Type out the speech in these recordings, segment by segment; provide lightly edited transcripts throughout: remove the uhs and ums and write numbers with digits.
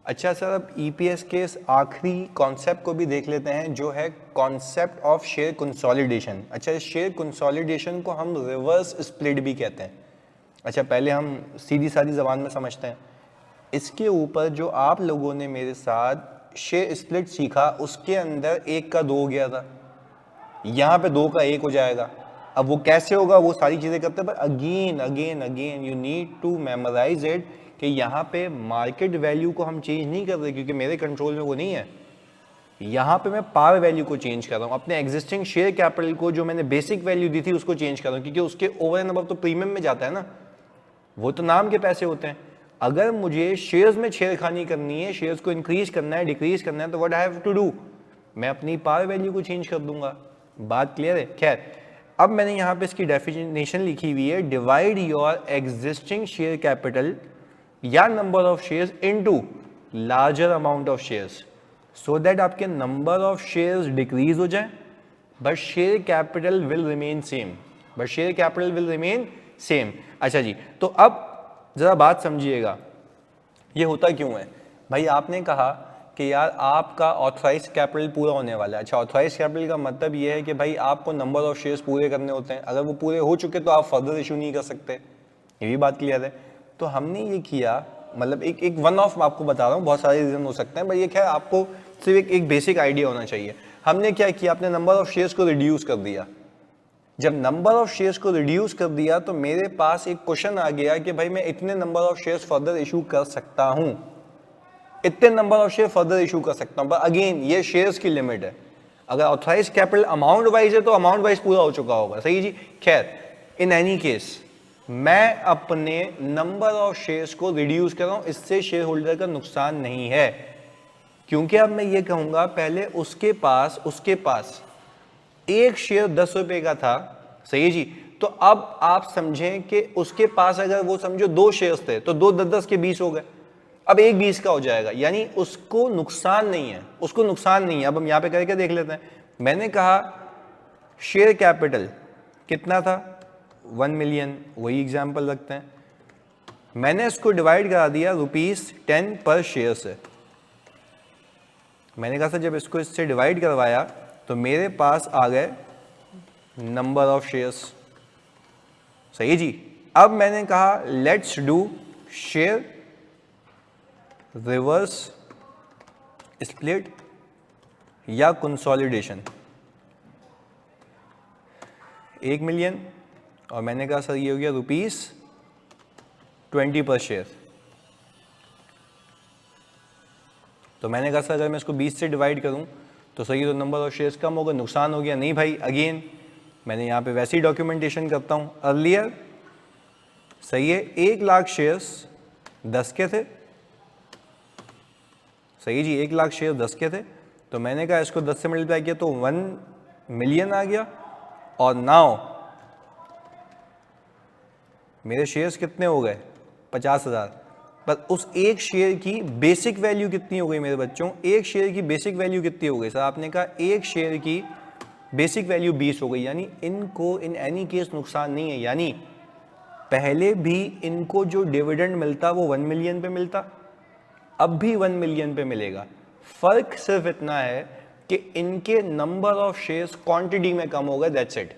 अच्छा सर, अब ईपीएस के इस आखिरी कॉन्सेप्ट को भी देख लेते हैं, जो है कॉन्सेप्ट ऑफ शेयर कंसोलिडेशन। अच्छा, इस शेयर कंसोलिडेशन को हम रिवर्स स्प्लिट भी कहते हैं। अच्छा, पहले हम सीधी सादी ज़बान में समझते हैं। इसके ऊपर जो आप लोगों ने मेरे साथ शेयर स्प्लिट सीखा, उसके अंदर 1 का 2 हो गया था, यहाँ पे 2 का 1 हो जाएगा। अब वो कैसे होगा, वो सारी चीज़ें करते हैं, पर again again again you need to memorise it कि यहाँ पे मार्केट वैल्यू को हम चेंज नहीं कर रहे, क्योंकि मेरे कंट्रोल में वो नहीं है। यहाँ पे मैं पार वैल्यू को चेंज कर रहा हूँ, अपने एग्जिस्टिंग शेयर कैपिटल को, जो मैंने बेसिक वैल्यू दी थी उसको चेंज कर रहा हूँ, क्योंकि उसके ओवर एंड अबव तो प्रीमियम में जाता है ना, वो तो नाम के पैसे होते हैं। अगर मुझे शेयर्स में छेड़खानी करनी है, शेयर्स को इंक्रीज करना है, डिक्रीज करना है, तो what I have to do, मैं अपनी पार वैल्यू को चेंज कर दूंगा। बात क्लियर है? खैर, अब मैंने यहाँ पे इसकी डेफिनेशन लिखी हुई है, divide your existing share capital या number of shares into larger amount of shares, so that आपके नंबर ऑफ शेयर्स डिक्रीज हो जाए but share capital will remain same, but share capital will remain same. अच्छा जी, तो अब जरा बात समझिएगा, ये होता क्यों है भाई? आपने कहा कि यार आपका ऑथराइज कैपिटल पूरा होने वाला है। अच्छा, ऑथराइज कैपिटल का मतलब ये है कि भाई आपको नंबर ऑफ शेयर्स पूरे करने होते हैं, अगर वो पूरे हो चुके तो आप फर्दर इशू नहीं कर सकते, ये भी बात क्लियर है। तो हमने ये किया, मतलब एक वन ऑफ आपको बता रहा हूँ, बहुत सारे रीजन हो सकते हैं, बट ये क्या है, आपको सिर्फ एक बेसिक आइडिया होना चाहिए। हमने क्या किया, अपने नंबर ऑफ शेयर्स को रिड्यूस कर दिया। जब नंबर ऑफ शेयर्स को रिड्यूस कर दिया तो मेरे पास एक क्वेश्चन आ गया कि भाई मैं इतने number of shares further issue कर सकता हूं, इतने number of share further issue कर सकता हूं, पर अगेन ये शेयर्स की लिमिट है। अगर ऑथराइज कैपिटल अमाउंट वाइज है तो अमाउंट वाइज पूरा हो चुका होगा, सही जी। खैर, इन एनी केस मैं अपने नंबर ऑफ शेयर्स को रिड्यूस कर रहा हूं, इससे शेयर होल्डर का नुकसान नहीं है, क्योंकि अब मैं ये कहूंगा, पहले उसके पास एक शेयर 10 रुपए का था, सही जी। तो अब आप समझें कि उसके पास अगर वो समझो 2 शेयर्स थे, तो 2 10 के 20 हो गए, अब एक 20 का हो जाएगा, यानी उसको नुकसान नहीं है, उसको नुकसान नहीं है। अब हम यहां पे करके देख लेते हैं। मैंने कहा शेयर कैपिटल कितना था, 1 मिलियन, वही एग्जाम्पल रखते हैं। मैंने इसको डिवाइड करा दिया ₹10 पर शेयर से। मैंने कहा सर, जब इसको इससे डिवाइड करवाया तो मेरे पास आ गए नंबर ऑफ शेयर्स, सही जी। अब मैंने कहा let's do share reverse split या कंसोलिडेशन। 1 मिलियन और मैंने कहा सर ये हो गया ₹20 पर शेयर। तो मैंने कहा सर अगर मैं इसको 20 से डिवाइड करूं तो सही, तो नंबर ऑफ शेयर्स कम होगा, नुकसान हो गया। नहीं भाई, अगेन मैंने यहाँ पे वैसे ही डॉक्यूमेंटेशन करता हूँ। अर्लियर सही है, 1 लाख शेयर्स 10 के थे, सही जी, 1 लाख शेयर 10 के थे। तो मैंने कहा इसको 10 से मल्टीप्लाई किया तो 1 मिलियन आ गया, और नाउ मेरे शेयर्स कितने हो गए, 50,000। पर उस एक शेयर की बेसिक वैल्यू कितनी हो गई मेरे बच्चों? एक शेयर की बेसिक वैल्यू कितनी हो गई सर? आपने कहा एक शेयर की बेसिक वैल्यू 20 हो गई, यानी इनको इन एनी केस नुकसान नहीं है। यानी पहले भी इनको जो डिविडेंड मिलता वो 1 मिलियन पे मिलता, अब भी 1 मिलियन पे मिलेगा। फर्क सिर्फ इतना है कि इनके नंबर ऑफ शेयर्स क्वांटिटी में कम हो गए, दैट्स इट,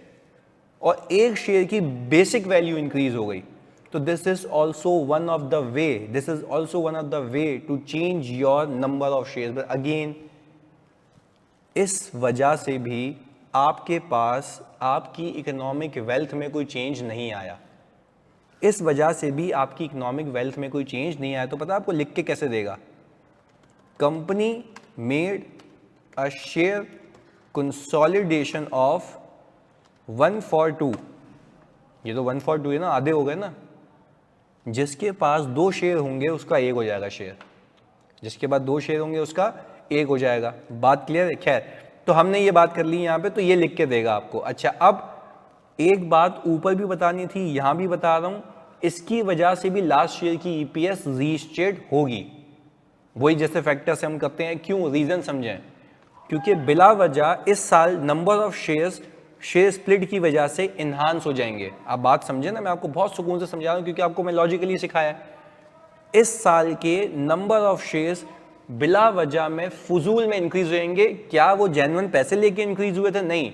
और एक शेयर की बेसिक वैल्यू इंक्रीज हो गई। तो this is also one of the way to change your number of shares. But again इस वजह से भी आपके पास आपकी इकोनॉमिक वेल्थ में कोई चेंज नहीं आया, इस वजह से भी आपकी इकोनॉमिक वेल्थ में कोई चेंज नहीं आया। तो पता आपको लिख के कैसे देगा? Company made a share consolidation of 1/2। ये तो 1/2 है ना, आधे हो गए ना। जिसके पास 2 शेयर होंगे उसका 1 हो जाएगा शेयर, जिसके पास 2 शेयर होंगे उसका 1 हो जाएगा। बात क्लियर है? खैर, तो हमने ये बात कर ली यहाँ पे, तो ये लिख के देगा आपको। अच्छा, अब एक बात ऊपर भी बतानी थी, यहाँ भी बता रहा हूँ, इसकी वजह से भी लास्ट शेयर की ईपीएस रीस्टेट होगी। वही जैसे फैक्टर से हम करते हैं, क्यों, रीजन समझें। क्योंकि बिला वजह इस साल number of shares share split की वजह से इन्हांस हो जाएंगे। आप बात समझे ना, मैं आपको बहुत सुकून से समझा रहा हूँ, क्योंकि आपको मैं लॉजिकली सिखाया है। इस साल के नंबर ऑफ शेयर्स बिला वजह में फजूल में इंक्रीज होंगे। क्या वो जेन्युइन पैसे लेके इंक्रीज हुए थे? नहीं,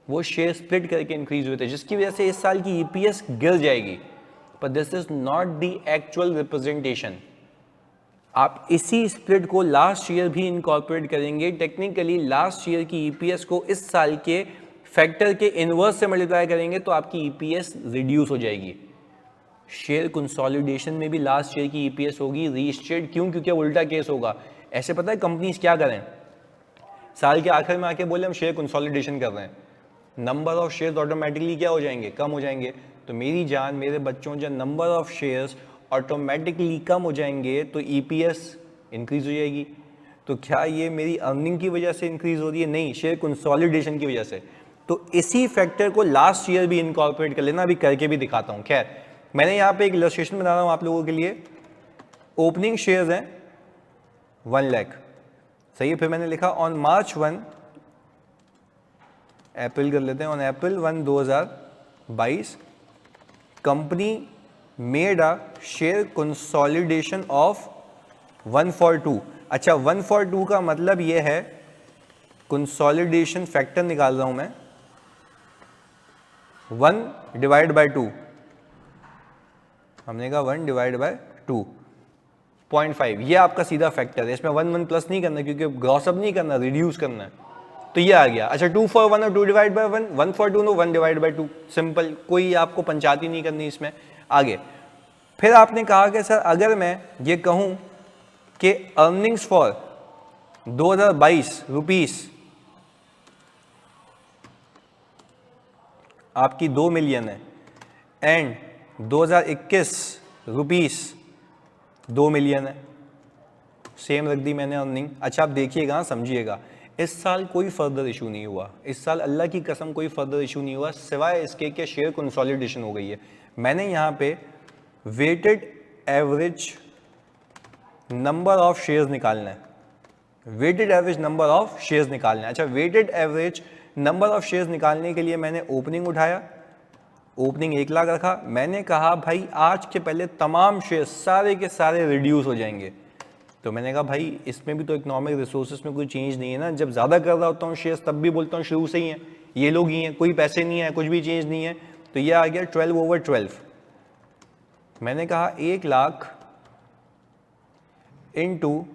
वो शेयर स्प्लिट करके इंक्रीज हुए थे, जिसकी वजह से इस साल की ईपीएस गिर जाएगी। पर this is not the actual representation. आप इसी स्प्लिट को लास्ट ईयर भी इनकॉर्पोरेट करेंगे। टेक्निकली लास्ट ईयर की ईपीएस को इस साल के फैक्टर के इनवर्स से मल्टीप्लाई करेंगे तो आपकी ईपीएस रिड्यूस हो जाएगी। शेयर कंसोलिडेशन में भी लास्ट ईयर की ईपीएस होगी रीस्टेट। क्यों? क्योंकि उल्टा केस होगा। ऐसे पता है कंपनीज क्या करें, साल के आखिर में आके बोले हम शेयर कंसोलिडेशन कर रहे हैं, नंबर ऑफ शेयर्स ऑटोमेटिकली क्या हो जाएंगे? कम हो जाएंगे। तो मेरी जान, मेरे बच्चों, जब नंबर ऑफ शेयर्स ऑटोमेटिकली कम हो जाएंगे तो ईपीएस इंक्रीज हो जाएगी। तो क्या ये मेरी अर्निंग की वजह से इंक्रीज हो रही है? नहीं, शेयर कंसोलिडेशन की वजह से। तो इसी फैक्टर को लास्ट ईयर भी इनकॉर्पोरेट कर लेना। अभी करके भी दिखाता हूँ। खैर, मैंने यहाँ पे एक इलस्ट्रेशन बना रहा हूँ आप लोगों के लिए। ओपनिंग शेयर्स हैं 1 लाख, सही है। फिर मैंने लिखा ऑन मार्च 1, अप्रैल कर लेते हैं, on April 1 2022 company made a share consolidation of 1/2। अच्छा, 1/2 का मतलब ये है, कंसोलिडेशन फैक्टर निकाल रहा हूं मैं, 1/2। हमने कहा 1/2.5, ये आपका सीधा फैक्टर है। इसमें 1 प्लस नहीं करना क्योंकि ग्रॉसअप नहीं करना, रिड्यूस करना है। तो ये आ गया। अच्छा, 2/1 और 2/1, 1/2 नो 1/2, सिंपल, कोई आपको पंचायती नहीं करनी इसमें। आगे फिर आपने कहा कि सर अगर मैं ये कहूं कि अर्निंग्स फॉर 2022 रुपीस आपकी 2 मिलियन है एंड 2021 रुपीस 2 मिलियन है, सेम रख दी मैंने अर्निंग। अच्छा, आप देखिएगा, समझिएगा, इस साल कोई फर्दर इशू नहीं हुआ। इस साल अल्लाह की कसम कोई फर्दर इशू नहीं हुआ, सिवाय इसके कि शेयर कंसोलिडेशन हो गई है। मैंने यहाँ पे weighted average number of shares निकालना है, weighted average number of shares निकालना है। अच्छा, weighted average number of shares निकालने के लिए मैंने ओपनिंग उठाया, ओपनिंग 1 लाख रखा। मैंने कहा भाई आज के पहले तमाम शेयर्स सारे के सारे रिड्यूस हो जाएंगे। तो मैंने कहा भाई इसमें भी तो इकोनॉमिक रिसोर्सेज में कोई चेंज नहीं है ना। जब ज़्यादा कर रहा होता हूँ शेयर्स तब भी बोलता हूँ शुरू से ही है, ये लोग ही हैं, कोई पैसे नहीं है, कुछ भी चेंज नहीं है। तो ये आ गया 12/12। मैंने कहा 1 लाख इंटू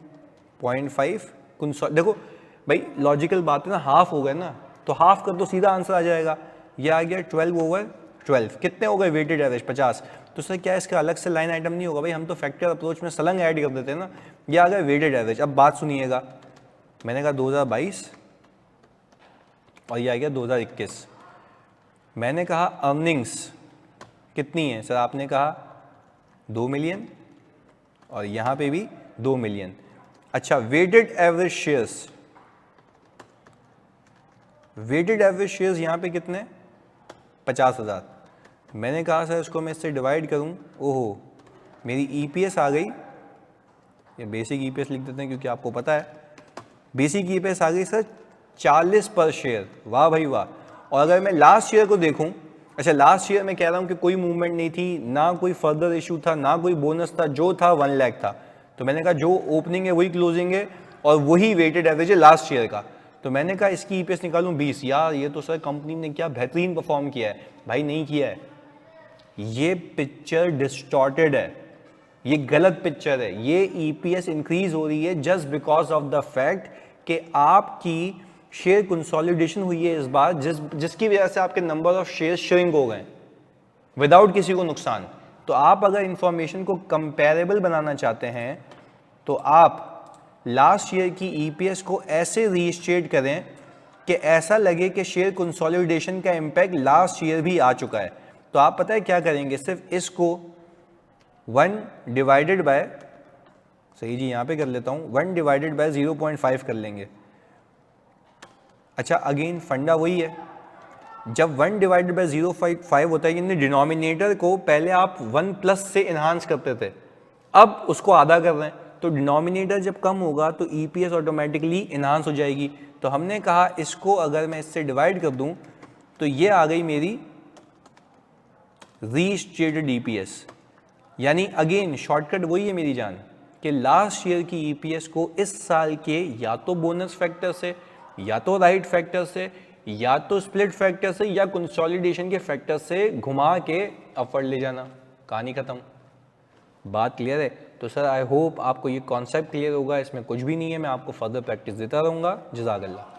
0.5 देखो भाई लॉजिकल बात है ना, हाफ हो गए ना, तो हाफ कर दो, सीधा आंसर आ जाएगा। ये आ गया 12/12। कितने हो गए वेटेड एवरेज? 50। तो सर क्या इसका अलग से लाइन आइटम नहीं होगा? भाई हम तो फैक्टर अप्रोच में सलंग ऐड कर देते हैं ना। ये आ गया वेटेड एवरेज। अब बात सुनिएगा, मैंने कहा 2022 और ये आ गया 2021। मैंने कहा अर्निंग्स कितनी है? सर आपने कहा 2 मिलियन और यहाँ पे भी 2 मिलियन। अच्छा, weighted average shares, weighted average shares यहाँ पे कितने? 50,000। मैंने कहा सर इसको मैं इससे डिवाइड करूँ, ओहो मेरी ईपीएस आ गई, ये बेसिक ईपीएस लिख देते हैं क्योंकि आपको पता है, बेसिक ईपीएस आ गई सर 40 पर शेयर। वाह भाई वाह। और अगर मैं लास्ट ईयर को देखूं, अच्छा लास्ट ईयर मैं कह रहा हूं कि कोई मूवमेंट नहीं थी, ना कोई फर्दर इशू था, ना कोई बोनस था, जो था 1 लाख था। तो मैंने कहा जो ओपनिंग है वही क्लोजिंग है और वही वेटेड एवरेज है लास्ट ईयर का। तो मैंने कहा इसकी ईपीएस निकालूं 20। यार ये तो सर कंपनी ने क्या बेहतरीन परफॉर्म किया है। भाई नहीं किया है, ये पिक्चर डिस्टॉर्टेड है, ये गलत पिक्चर है। ये ईपीएस इंक्रीज हो रही है just because of the fact कि आपकी शेयर कंसोलिडेशन हुई है इस बार, जिसकी वजह से आपके नंबर ऑफ शेयर श्रिंक हो गए विदाउट किसी को नुकसान। तो आप अगर इंफॉर्मेशन को कंपेरेबल बनाना चाहते हैं तो आप लास्ट ईयर की ईपीएस को ऐसे रीस्टेट करें कि ऐसा लगे कि शेयर कंसोलिडेशन का इम्पैक्ट लास्ट ईयर भी आ चुका है। तो आप पता है क्या करेंगे, सिर्फ इसको 1/, सही जी यहाँ पे कर लेता हूँ, 1/0.5 कर लेंगे। अच्छा अगेन फंडा वही है, जब 1/0.5 होता है यानी डिनोमिनेटर को पहले आप 1 प्लस से इन्हांस करते थे, अब उसको आधा कर रहे हैं। तो डिनोमिनेटर जब कम होगा तो ईपीएस ऑटोमेटिकली इन्हांस हो जाएगी। तो हमने कहा इसको अगर मैं इससे डिवाइड कर दूं तो ये आ गई मेरी रीस्टेटेड ईपीएस। यानी अगेन शॉर्टकट वही है मेरी जान कि लास्ट ईयर की ईपीएस को इस साल के या तो बोनस फैक्टर से, या तो राइट फैक्टर से, या तो स्प्लिट फैक्टर से, या कंसोलिडेशन के फैक्टर से घुमा के अपवर्ड ले जाना, कहानी खत्म। बात क्लियर है? तो सर आई होप आपको ये कॉन्सेप्ट क्लियर होगा, इसमें कुछ भी नहीं है, मैं आपको फर्दर प्रैक्टिस देता रहूँगा। जज़ाकल्लाह।